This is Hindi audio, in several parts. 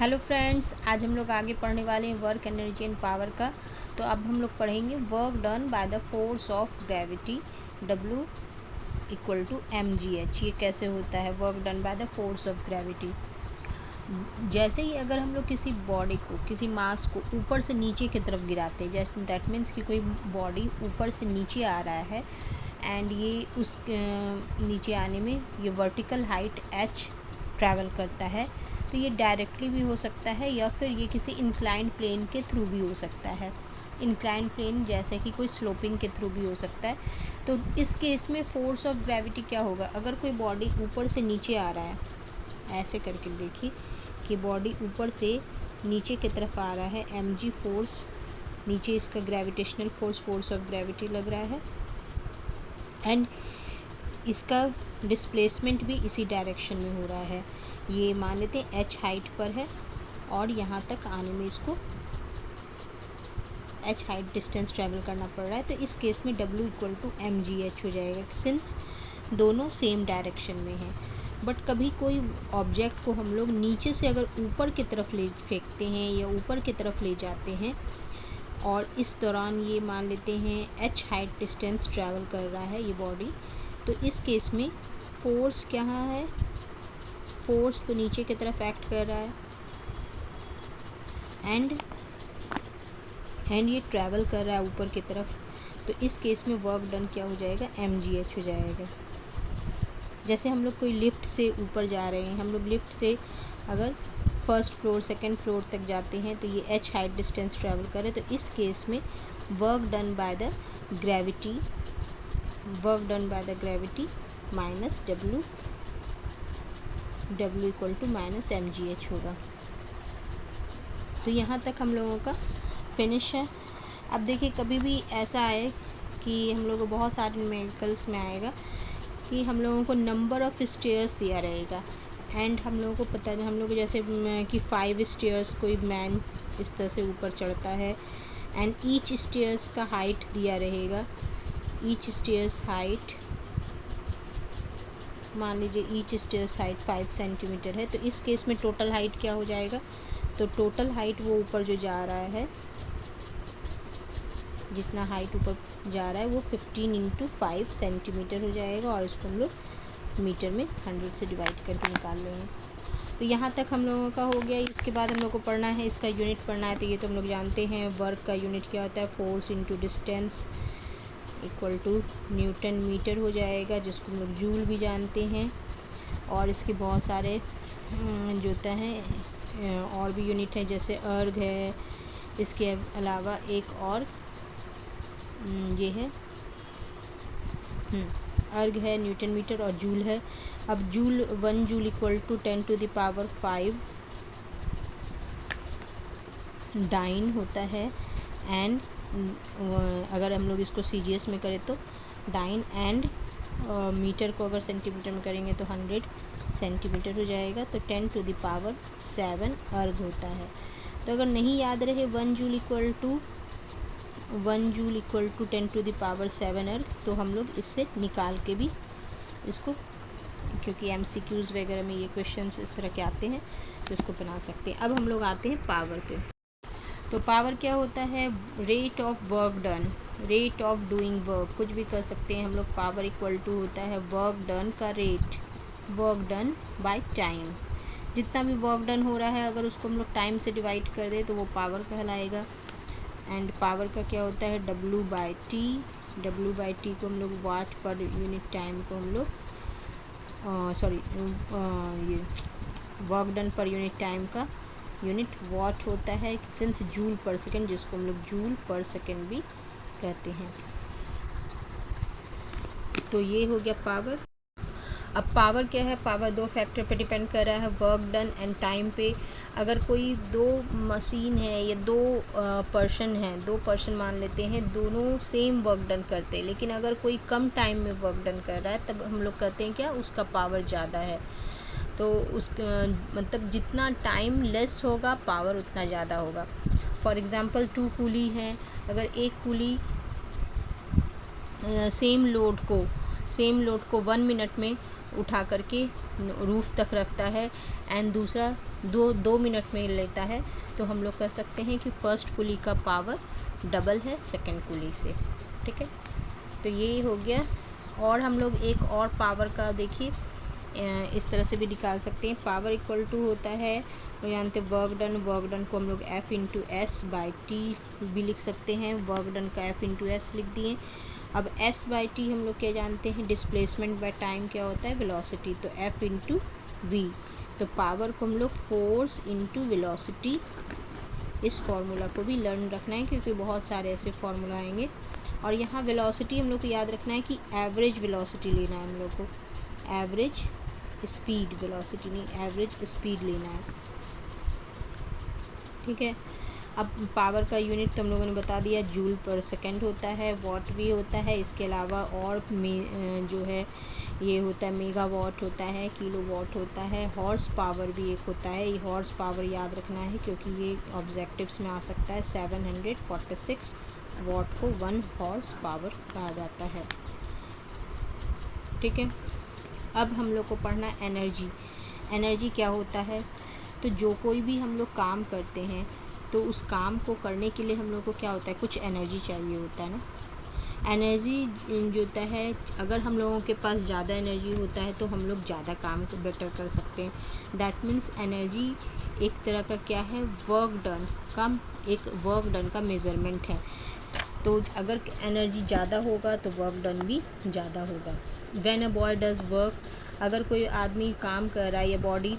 हेलो फ्रेंड्स, आज हम लोग आगे पढ़ने वाले हैं वर्क एनर्जी एंड पावर का। तो अब हम लोग पढ़ेंगे work done by the force of gravity W equal to mgh। ये कैसे होता है work done by the force of gravity. जैसे ही अगर हम लोग किसी बॉडी को, किसी मास को ऊपर से नीचे की तरफ गिराते हैं, जैसे दैट मीन्स कि कोई बॉडी ऊपर से नीचे आ रहा है एंड ये उस नीचे आने में ये वर्टिकल हाइट h ट्रैवल करता है, तो ये डायरेक्टली भी हो सकता है या फिर ये किसी इंक्लाइंड प्लेन के थ्रू भी हो सकता है। इंक्लाइंड प्लेन जैसे कि कोई स्लोपिंग के थ्रू भी हो सकता है। तो इस केस में फोर्स ऑफ ग्रेविटी क्या होगा, अगर कोई बॉडी ऊपर से नीचे आ रहा है, ऐसे करके देखिए कि बॉडी ऊपर से नीचे की तरफ आ रहा है, mg फोर्स नीचे इसका ग्रेविटेशनल फोर्स ऑफ ग्रेविटी लग रहा है एंड इसका डिस्प्लेसमेंट भी इसी डायरेक्शन में हो रहा है। ये मान लेते हैं h हाइट पर है और यहाँ तक आने में इसको h हाइट डिस्टेंस ट्रैवल करना पड़ रहा है। तो इस केस में W इक्वल टू mgh हो जाएगा, सिंस दोनों सेम डायरेक्शन में हैं। बट कभी कोई ऑब्जेक्ट को हम लोग नीचे से अगर ऊपर की तरफ ले फेंकते हैं या ऊपर की तरफ ले जाते हैं और इस दौरान ये मान लेते हैं h हाइट डिस्टेंस ट्रैवल कर रहा है ये बॉडी, तो इस केस में फोर्स क्या है, फोर्स तो नीचे की तरफ एक्ट कर रहा है एंड ये ट्रैवल कर रहा है ऊपर की तरफ। तो इस केस में वर्क डन क्या हो जाएगा, mgh हो जाएगा। जैसे हम लोग कोई लिफ्ट से ऊपर जा रहे हैं, हम लोग लिफ्ट से अगर फर्स्ट फ्लोर सेकंड फ्लोर तक जाते हैं तो ये h हाइट डिस्टेंस ट्रैवल करे, तो इस केस में work done by the gravity minus W equal to minus mgh होगा। तो यहाँ तक हम लोगों का फिनिश है। अब देखिए कभी भी ऐसा आए कि हम लोगों को बहुत सारे न्यूमेरिकल्स में आएगा कि हम लोगों को नंबर ऑफ़ स्टेयर्स दिया रहेगा एंड हम लोगों को पता है, हम लोग जैसे कि 5 स्टेयर्स कोई मैन इस तरह से ऊपर चढ़ता है एंड ईच स्टेयर्स का हाइट दिया रहेगा। ईच स्टेयर्स हाइट मान लीजिए ईच स्टेयर्स हाइट 5 सेंटीमीटर है, तो इस केस में टोटल हाइट क्या हो जाएगा, तो टोटल हाइट वो ऊपर जो जा रहा है, जितना हाइट ऊपर जा रहा है वो 15 इंटू 5 सेंटीमीटर हो जाएगा और इसको हम लोग मीटर में 100 से डिवाइड करके निकाल लेंगे। तो यहाँ तक हम लोगों का हो गया। इसके बाद हम लोग को पढ़ना है, इसका यूनिट पढ़ना है। तो ये तो हम लोग जानते हैं वर्क का यूनिट क्या होता है, force into distance equal to newton metre हो जाएगा, जिसको हम लोग जूल भी जानते हैं। और इसके बहुत सारे जो होता है और भी यूनिट है, जैसे अर्ग है। इसके अलावा एक और ये है अर्ग है, न्यूटन मीटर और जूल है। अब joule 1 joule equal to 10 to the power 5 dyne होता है एंड अगर हम लोग इसको CGS में करें तो डाइन एंड मीटर को अगर सेंटीमीटर में करेंगे तो 100 सेंटीमीटर हो जाएगा। तो 10 टू द पावर 7 अर्ग होता है। तो अगर नहीं याद रहे 1 joule equal to 10 to the power 7 erg, तो हम लोग इससे निकाल के भी इसको, क्योंकि MCQs वगैरह में ये क्वेश्चंस इस तरह के आते हैं, तो इसको बना सकते हैं। अब हम लोग आते हैं पावर पे। तो पावर क्या होता है, rate of work done, rate of doing work, कुछ भी कर सकते हैं हम लोग। पावर इक्वल टू होता है वर्क डन का rate, work done by time. जितना भी वर्क डन हो रहा है अगर उसको हम लोग टाइम से डिवाइड कर दें तो वो पावर कहलाएगा। एंड पावर का क्या होता है, W बाई टी को हम लोग वाट पर यूनिट टाइम को हम लोग ये work done per unit time का यूनिट वाट होता है, सिंस जूल पर सेकेंड, जिसको हम लोग जूल पर सेकेंड भी कहते हैं। तो ये हो गया पावर। अब पावर क्या है, पावर दो फैक्टर पे डिपेंड कर रहा है, वर्क डन एंड टाइम पे। अगर कोई दो मशीन है या दो पर्सन मान लेते हैं, दोनों सेम वर्क डन करते हैं, लेकिन अगर कोई कम टाइम में वर्क डन कर रहा है तब हम लोग कहते हैं क्या, उसका पावर ज़्यादा है। तो उस मतलब जितना टाइम लेस होगा पावर उतना ज़्यादा होगा। फॉर एग्ज़ाम्पल 2 कूली हैं, अगर एक कूली सेम लोड को 1 मिनट में उठा करके रूफ तक रखता है एंड दूसरा 2 मिनट में लेता है, तो हम लोग कह सकते हैं कि फर्स्ट पुली का पावर डबल है सेकंड पुली से। ठीक है, तो ये हो गया। और हम लोग एक और पावर का देखिए इस तरह से भी निकाल सकते हैं। पावर इक्वल टू होता है, तो जानते हैं वर्क डन को हम लोग F into S by T भी लिख सकते हैं। वर्क डन का F इंटू एस लिख दिए। अब S बाई टी हम लोग क्या जानते हैं, डिस्प्लेसमेंट बाय टाइम क्या होता है, वेलोसिटी, तो F इंटू वी। तो पावर को हम लोग फोर्स इंटू वेलोसिटी, इस फॉर्मूला को भी लर्न रखना है क्योंकि बहुत सारे ऐसे फार्मूला आएंगे। और यहाँ वेलोसिटी हम लोग को याद रखना है कि एवरेज वेलोसिटी लेना है हम लोग को, एवरेज स्पीड, वेलोसिटी नहीं, एवरेज स्पीड लेना है। ठीक है, अब पावर का यूनिट तो हम लोगों ने बता दिया, जूल पर सेकंड होता है, वॉट भी होता है, इसके अलावा और जो है ये होता है मेगावाट होता है, किलोवाट होता है, हॉर्स पावर भी एक होता है। ये हॉर्स पावर याद रखना है क्योंकि ये ऑब्जेक्टिव्स में आ सकता है। 746 वाट को 1 हॉर्स पावर कहा जाता है। ठीक है, अब हम लोग को पढ़ना है एनर्जी। एनर्जी क्या होता है, तो जो कोई भी हम लोग काम करते हैं तो उस काम को करने के लिए हम लोग को क्या होता है, कुछ एनर्जी चाहिए होता है ना। एनर्जी जो होता है, अगर हम लोगों के पास ज़्यादा एनर्जी होता है तो हम लोग ज़्यादा काम को बेटर कर सकते हैं। दैट मीन्स एनर्जी एक तरह का क्या है, वर्क डन का, एक वर्क डन का मेज़रमेंट है। तो अगर एनर्जी ज़्यादा होगा तो वर्क डन भी ज़्यादा होगा। When a boy does work, अगर कोई आदमी काम कर रहा है या बॉडी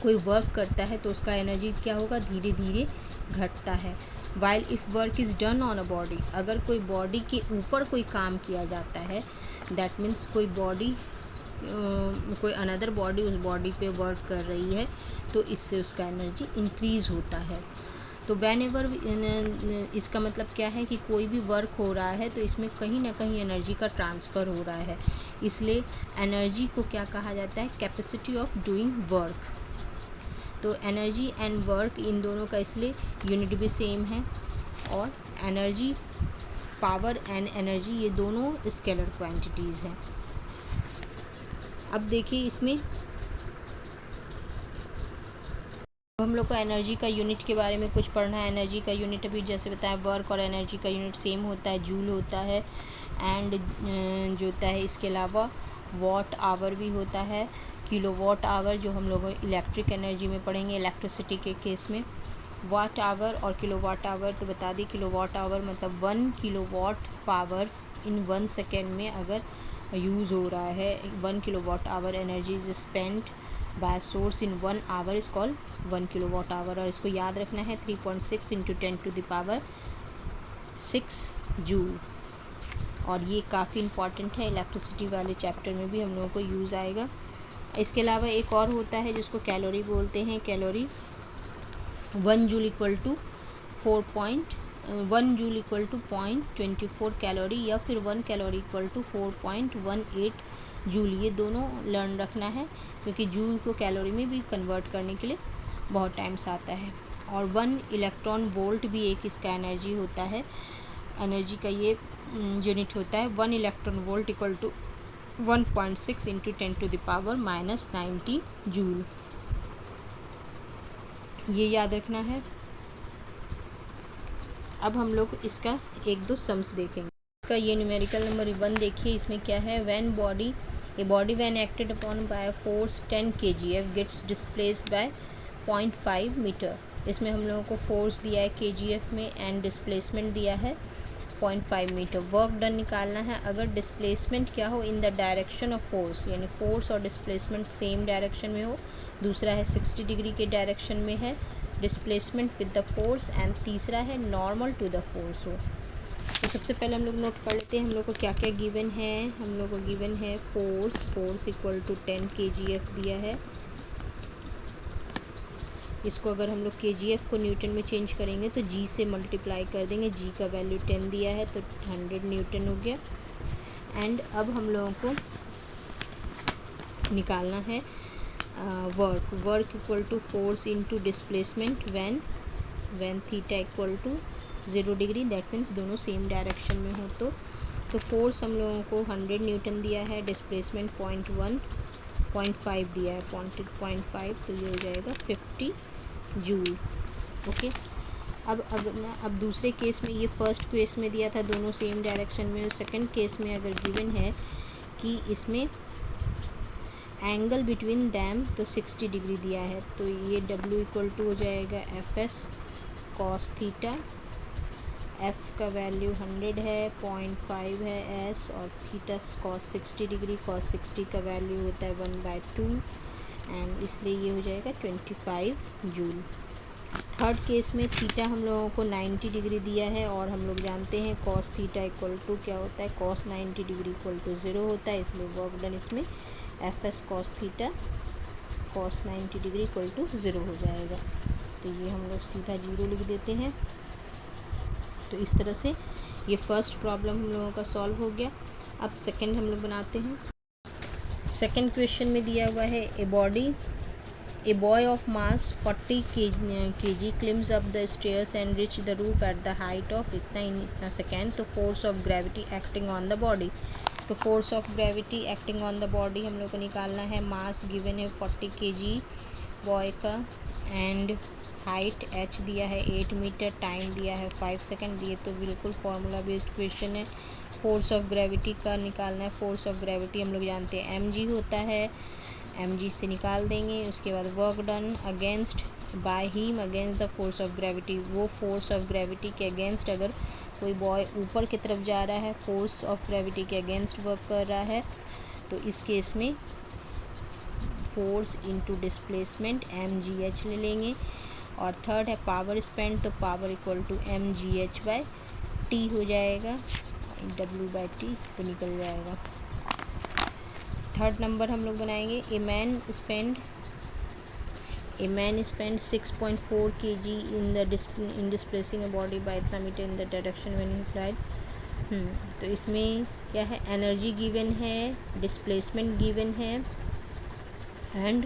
कोई वर्क करता है तो उसका एनर्जी क्या होगा, धीरे धीरे घटता है। While if work is done on a body, अगर कोई बॉडी के ऊपर कोई काम किया जाता है, दैट मीन्स कोई बॉडी कोई अनदर बॉडी उस बॉडी पे वर्क कर रही है तो इससे उसका एनर्जी इंक्रीज़ होता है। तो वैन एवर, इसका मतलब क्या है कि कोई भी वर्क हो रहा है तो इसमें कहीं ना कहीं एनर्जी का ट्रांसफ़र हो रहा है, इसलिए एनर्जी को क्या कहा जाता है, कैपेसिटी ऑफ डूइंग वर्क। तो एनर्जी एंड वर्क इन दोनों का इसलिए यूनिट भी सेम है। और एनर्जी, पावर एंड एनर्जी ये दोनों स्केलर क्वांटिटीज़ हैं। अब देखिए इसमें हम लोग को एनर्जी का यूनिट के बारे में कुछ पढ़ना है। एनर्जी का यूनिट अभी जैसे बताया, वर्क और एनर्जी का यूनिट सेम होता है, जूल होता है। एंड जो होता है इसके अलावा वॉट आवर भी होता है, किलोवाट आवर जो हम लोग इलेक्ट्रिक एनर्जी में पढ़ेंगे, इलेक्ट्रिसिटी के केस में। वाट आवर और किलोवाट आवर तो बता दी, किलोवाट आवर मतलब 1 किलोवाट पावर इन 1 सेकेंड में अगर यूज़ हो रहा है, 1 kilowatt hour energy is spent by source in 1 hour is called 1 kilowatt hour. और इसको याद रखना है 3.6 इंटू 10⁻6 जूल। और ये काफ़ी इम्पॉर्टेंट है, इलेक्ट्रिसिटी वाले चैप्टर में भी हम लोगों को यूज़ आएगा। इसके अलावा एक और होता है जिसको कैलोरी बोलते हैं। Calorie 1 joule equal to 1 joule equal to 0.24 calorie, या फिर 1 कैलोरी इक्वल टू 4.18 जूल। ये दोनों लर्न रखना है क्योंकि जूल को कैलोरी में भी कन्वर्ट करने के लिए बहुत टाइम्स आता है। और 1 इलेक्ट्रॉन वोल्ट भी एक इसका एनर्जी होता है, एनर्जी का ये यूनिट होता है। 1 electron volt equal to 1.6 into 10⁻⁻90 joule. ये याद रखना है। अब हम लोग इसका 1-2 सम्स देखेंगे। इसका ये न्यूमेरिकल नंबर 1 देखिए, इसमें क्या है, when body a body when acted upon by force 10 kgf gets displaced by 0.5 metre. इसमें हम लोगों को फोर्स दिया है kgf में एंड डिस्प्लेसमेंट दिया है 0.5 मीटर। वर्क डन निकालना है। अगर डिस्प्लेसमेंट क्या हो, in the direction of force, यानी फोर्स और डिस्प्लेसमेंट सेम डायरेक्शन में हो। दूसरा है 60 डिग्री के डायरेक्शन में है displacement with the force, and तीसरा है नॉर्मल टू द फोर्स हो। तो सबसे पहले हम लोग नोट कर लेते हैं हम लोग को क्या क्या गिवन है। हम लोग को गिवन है फोर्स इक्वल टू 10 kgf दिया है। इसको अगर हम लोग kgf को न्यूटन में चेंज करेंगे तो g से मल्टीप्लाई कर देंगे, g का वैल्यू 10 दिया है तो 100 न्यूटन हो गया। एंड अब हम लोगों को निकालना है work equal to force into displacement when theta equal to 0 degree, that means दोनों सेम डायरेक्शन में हो तो तो फोर्स हम लोगों को 100 न्यूटन दिया है, डिस्प्लेसमेंट 0.5 दिया है, 0.5, तो ये हो जाएगा 50 जूल। ओके, अब दूसरे केस में, ये फर्स्ट केस में दिया था दोनों सेम डायरेक्शन में, सेकंड केस में अगर गिवन है कि इसमें एंगल बिटवीन दैम तो 60 डिग्री दिया है, तो ये W इक्वल टू हो जाएगा FS cos थीटा। F का वैल्यू 100 है, 0.5 है S, और थीटा cos 60 डिग्री, cos 60 का वैल्यू होता है 1/2, एंड इसलिए ये हो जाएगा 25 जूल। थर्ड केस में थीटा हम लोगों को 90 डिग्री दिया है, और हम लोग जानते हैं cos थीटा इक्वल टू क्या होता है, cos 90 डिग्री इक्वल टू 0 होता है, इसलिए वर्क डन इसमें FS cos theta cos 90 degree equal to 0 हो जाएगा। तो ये हम लोग सीधा 0 लिख देते हैं। तो इस तरह से ये फर्स्ट प्रॉब्लम हम लोगों का सॉल्व हो गया। अब सेकंड हम लोग बनाते हैं। सेकंड क्वेश्चन में दिया हुआ है a boy of mass 40 kg climbs up the stairs and reach the roof at the height of इतना इन इतना सेकेंड। तो force of gravity acting on the body, तो force of gravity acting on the body हम लोग को निकालना है। मास गिवन है 40 kg बॉय का, एंड हाइट h दिया है 8 मीटर, टाइम दिया है 5 सेकेंड। ये तो बिल्कुल फार्मूला बेस्ड क्वेश्चन है। फोर्स ऑफ ग्रेविटी का निकालना है। फोर्स ऑफ ग्रेविटी हम लोग जानते हैं mg होता है, mg से निकाल देंगे। उसके बाद work done against by him against the force of gravity, वो फोर्स ऑफ ग्रेविटी के अगेंस्ट अगर कोई बॉय ऊपर की तरफ जा रहा है, फोर्स ऑफ ग्रेविटी के अगेंस्ट वर्क कर रहा है, तो इस केस में फोर्स इनटू डिस्प्लेसमेंट mgh ले लेंगे। और थर्ड है पावर स्पेंड, तो पावर इक्वल टू mgh/t हो जाएगा, W/t तो निकल जाएगा। थर्ड नंबर हम लोग बनाएंगे a man spend 6.4 kg in displacing a body by इतना metre in the direction when he applied। तो इसमें क्या है, एनर्जी गिवन है, डिस्प्लेसमेंट गिवन है, एंड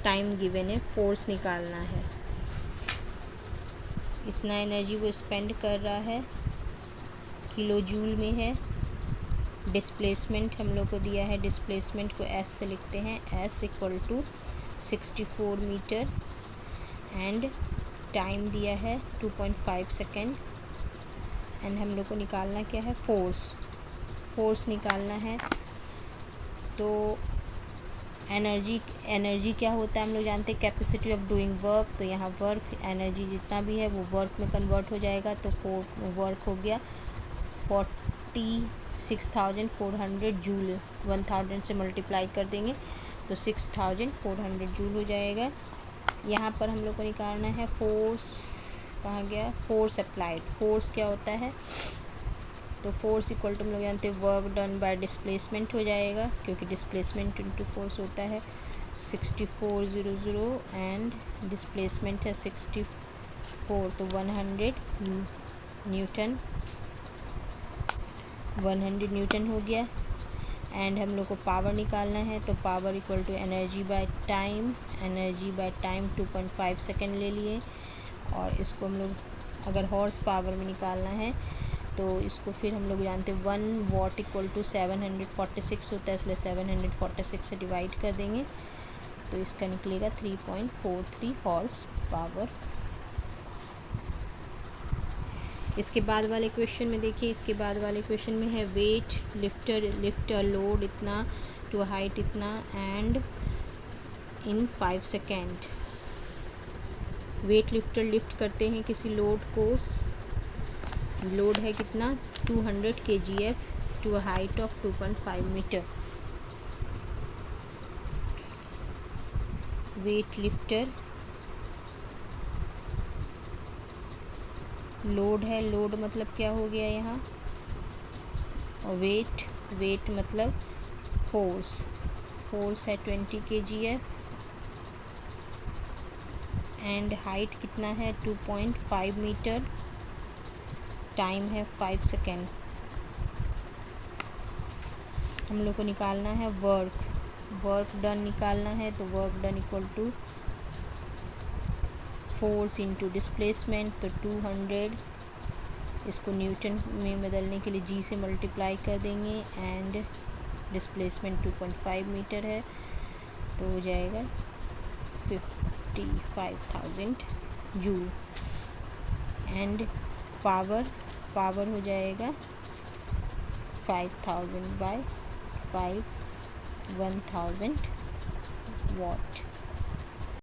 टाइम गिवन है, फोर्स निकालना है। इतना एनर्जी वो स्पेंड कर रहा है, किलो जूल में है। डिस्प्लेसमेंट हम लोग को दिया है, डिस्प्लेसमेंट को S से लिखते हैं, S equal to 64 metre, and time दिया है 2.5 सेकेंड, एंड हम लोग को निकालना क्या है, फोर्स निकालना है। तो एनर्जी क्या होता है हम लोग जानते हैं, कैपेसिटी ऑफ डूइंग वर्क। तो यहाँ वर्क एनर्जी जितना भी है वो वर्क में कन्वर्ट हो जाएगा, तो वर्क हो गया 46,400 जूल। 1000 से मल्टीप्लाई कर देंगे तो 6400 जूल हो जाएगा। यहाँ पर हम लोग को निकालना है फोर्स, कहाँ गया, फोर्स अप्लाइड। फोर्स क्या होता है, तो फोर्स इक्वल टू हम लोग जानते हैं वर्क डन बाय डिस्प्लेसमेंट हो जाएगा, क्योंकि डिस्प्लेसमेंट इनटू फोर्स होता है 6400, एंड डिस्प्लेसमेंट है 64, तो 100 न्यूटन हो गया। एंड हम लोग को पावर निकालना है, तो power equal to energy by time 2.5 second ले लिए। और इसको हम लोग अगर हॉर्स पावर में निकालना है तो इसको फिर हम लोग जानते हैं 1 वॉट इक्वल टू 746 होता है, इसलिए 746 से डिवाइड कर देंगे तो इसका निकलेगा 3.43 हॉर्स पावर। इसके बाद वाले क्वेश्चन में देखिए, इसके बाद वाले क्वेश्चन में है वेट लिफ्टर लोड इतना टू हाइट इतना and in 5 second. Weight lifter lift करते हैं किसी लोड को, लोड है कितना 200 kgf to a height of 2.5 metre. Weight lifter load है, लोड मतलब क्या हो गया यहाँ, और वेट मतलब फोर्स है 20 kgf, एंड हाइट कितना है 2.5 मीटर, टाइम है 5 सेकेंड। हम लोग को निकालना है वर्क डन निकालना है, तो work done equal to force into displacement, तो 200 इसको न्यूटन में बदलने के लिए जी से मल्टीप्लाई कर देंगे एंड डिस्प्लेसमेंट 2.5 मीटर है तो हो जाएगा 55,000 जूल। एंड पावर हो जाएगा 5,000 बाय 5 1000 वाट।